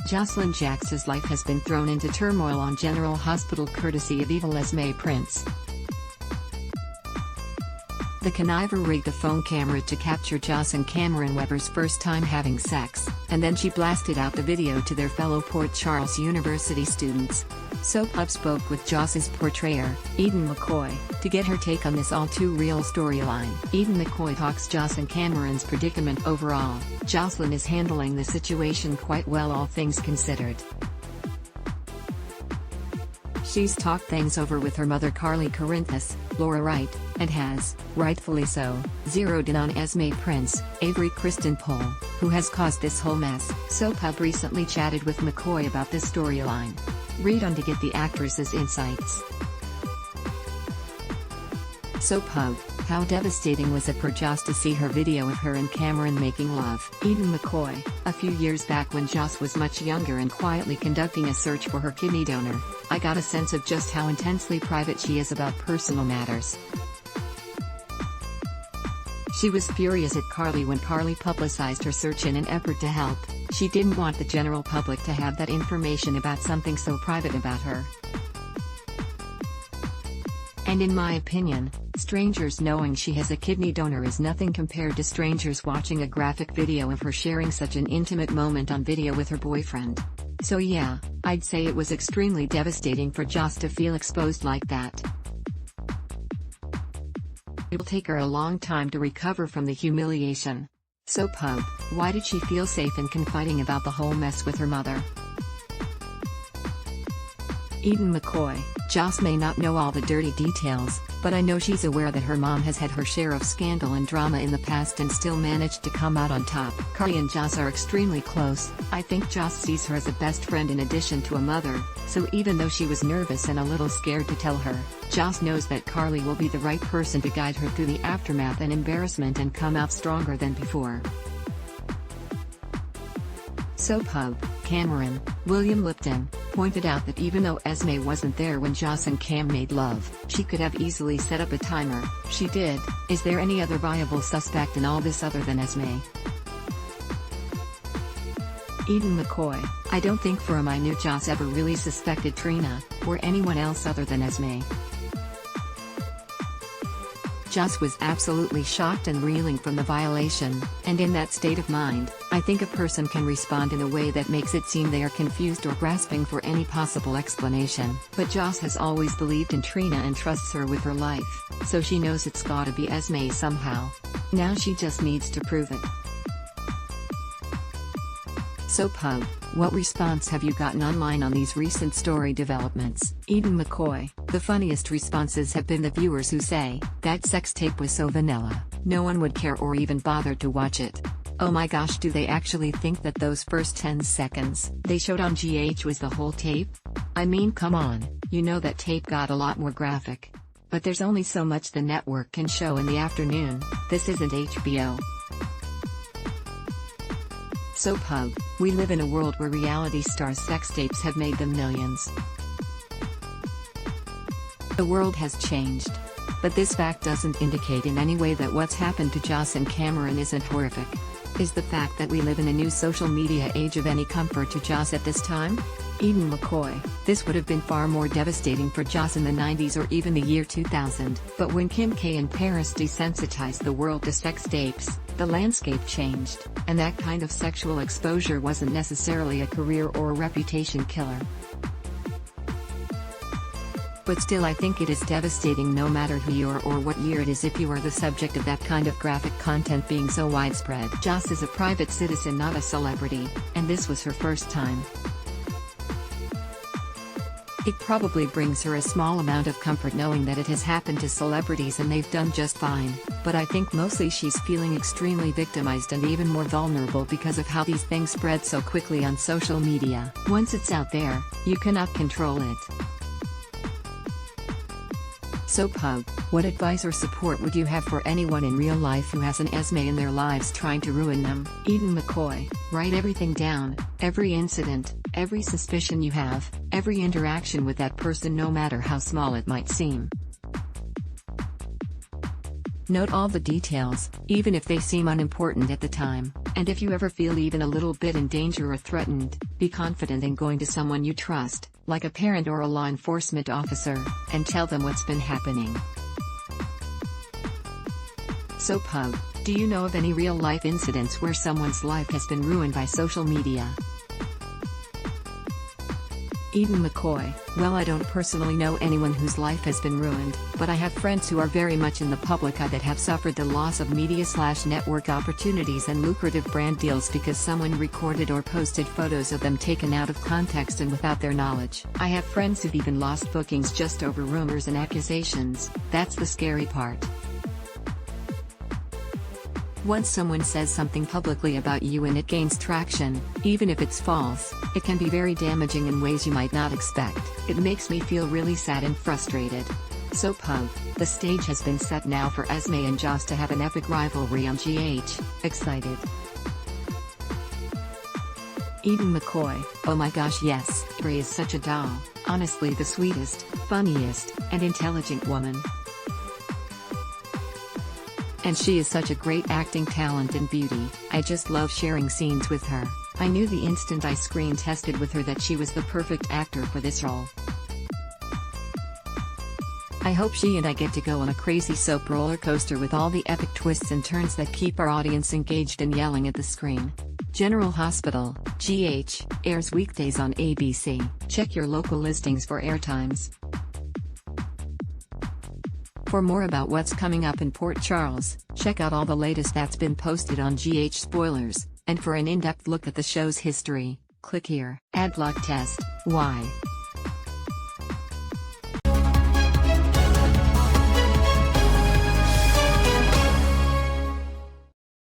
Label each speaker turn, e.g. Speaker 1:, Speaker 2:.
Speaker 1: Josslyn Jacks' life has been thrown into turmoil on General Hospital courtesy of evil Esme Prince. The conniver rigged a phone camera to capture Joss and Cameron Webber's first time having sex, and then she blasted out the video to their fellow Port Charles University students. SoapHub spoke with Joss's portrayer, Eden McCoy, to get her take on this all-too-real storyline. Eden McCoy talks Joss and Cameron's predicament overall. Josslyn is handling the situation quite well, all things considered. She's talked things over with her mother Carly Corinthus, Laura Wright, and has, rightfully so, zeroed in on Esme Prince, Avery Kristen Pohl, who has caused this whole mess. SoapHub recently chatted with McCoy about this storyline. Read on to get the actress's insights. SoapHub: how devastating was it for Joss to see her video of her and Cameron making love? Eden McCoy: a few years back when Joss was much younger and quietly conducting a search for her kidney donor, I got a sense of just how intensely private she is about personal matters. She was furious at Carly when Carly publicized her search in an effort to help. She didn't want the general public to have that information about something so private about her. And in my opinion, strangers knowing she has a kidney donor is nothing compared to strangers watching a graphic video of her sharing such an intimate moment on video with her boyfriend. So yeah, I'd say it was extremely devastating for Joss to feel exposed like that. It'll take her a long time to recover from the humiliation. SoapHub: why did she feel safe in confiding about the whole mess with her mother? Eden McCoy: Joss may not know all the dirty details, but I know she's aware that her mom has had her share of scandal and drama in the past and still managed to come out on top. Carly and Joss are extremely close. I think Joss sees her as a best friend in addition to a mother, so even though she was nervous and a little scared to tell her, Joss knows that Carly will be the right person to guide her through the aftermath and embarrassment and come out stronger than before. SoapHub: Cameron, William Lipton, pointed out that even though Esme wasn't there when Joss and Cam made love, she could have easily set up a timer. She did. Is there any other viable suspect in all this other than Esme? Eden McCoy: I don't think for a minute Joss ever really suspected Trina, or anyone else other than Esme. Joss was absolutely shocked and reeling from the violation, and in that state of mind, I think a person can respond in a way that makes it seem they are confused or grasping for any possible explanation. But Joss has always believed in Trina and trusts her with her life, so she knows it's gotta be Esme somehow. Now she just needs to prove it. SoapHub: what response have you gotten online on these recent story developments? Eden McCoy: the funniest responses have been the viewers who say, that sex tape was so vanilla, no one would care or even bother to watch it. Oh my gosh, do they actually think that those first 10 seconds they showed on GH was the whole tape? I mean, come on, you know that tape got a lot more graphic. But there's only so much the network can show in the afternoon. This isn't HBO. SoapHub: we live in a world where reality stars' sex tapes have made them millions. The world has changed. But this fact doesn't indicate in any way that what's happened to Joss and Cameron isn't horrific. Is the fact that we live in a new social media age of any comfort to Joss at this time? Eden McCoy: this would have been far more devastating for Joss in the 90s or even the year 2000. But when Kim K and Paris desensitized the world to sex tapes, the landscape changed, and that kind of sexual exposure wasn't necessarily a career or a reputation killer. But still, I think it is devastating no matter who you are or what year it is if you are the subject of that kind of graphic content being so widespread. Joss is a private citizen, not a celebrity, and this was her first time. It probably brings her a small amount of comfort knowing that it has happened to celebrities and they've done just fine, but I think mostly she's feeling extremely victimized and even more vulnerable because of how these things spread so quickly on social media. Once it's out there, you cannot control it. SoapHub: what advice or support would you have for anyone in real life who has an Esme in their lives trying to ruin them? Eden McCoy: write everything down, every incident, every suspicion you have, every interaction with that person, no matter how small it might seem. Note all the details, even if they seem unimportant at the time, and if you ever feel even a little bit in danger or threatened, be confident in going to someone you trust, like a parent or a law enforcement officer, and tell them what's been happening. So Pug, do you know of any real-life incidents where someone's life has been ruined by social media? Eden McCoy, well, I don't personally know anyone whose life has been ruined, but I have friends who are very much in the public eye that have suffered the loss of media/network opportunities and lucrative brand deals because someone recorded or posted photos of them taken out of context and without their knowledge. I have friends who've even lost bookings just over rumors and accusations. That's the scary part. Once someone says something publicly about you and it gains traction, even if it's false, it can be very damaging in ways you might not expect. It makes me feel really sad and frustrated. So Pug, the stage has been set now for Esme and Joss to have an epic rivalry on GH. Excited? Eden McCoy, oh my gosh, yes, Bray is such a doll, honestly the sweetest, funniest, and intelligent woman. And she is such a great acting talent and beauty. I just love sharing scenes with her. I knew the instant I screen tested with her that she was the perfect actor for this role. I hope she and I get to go on a crazy soap roller coaster with all the epic twists and turns that keep our audience engaged and yelling at the screen. General Hospital, GH, airs weekdays on ABC. Check your local listings for airtimes. For more about what's coming up in Port Charles, check out all the latest that's been posted on GH Spoilers, and for an in-depth look at the show's history, click here. Ad block test. Why?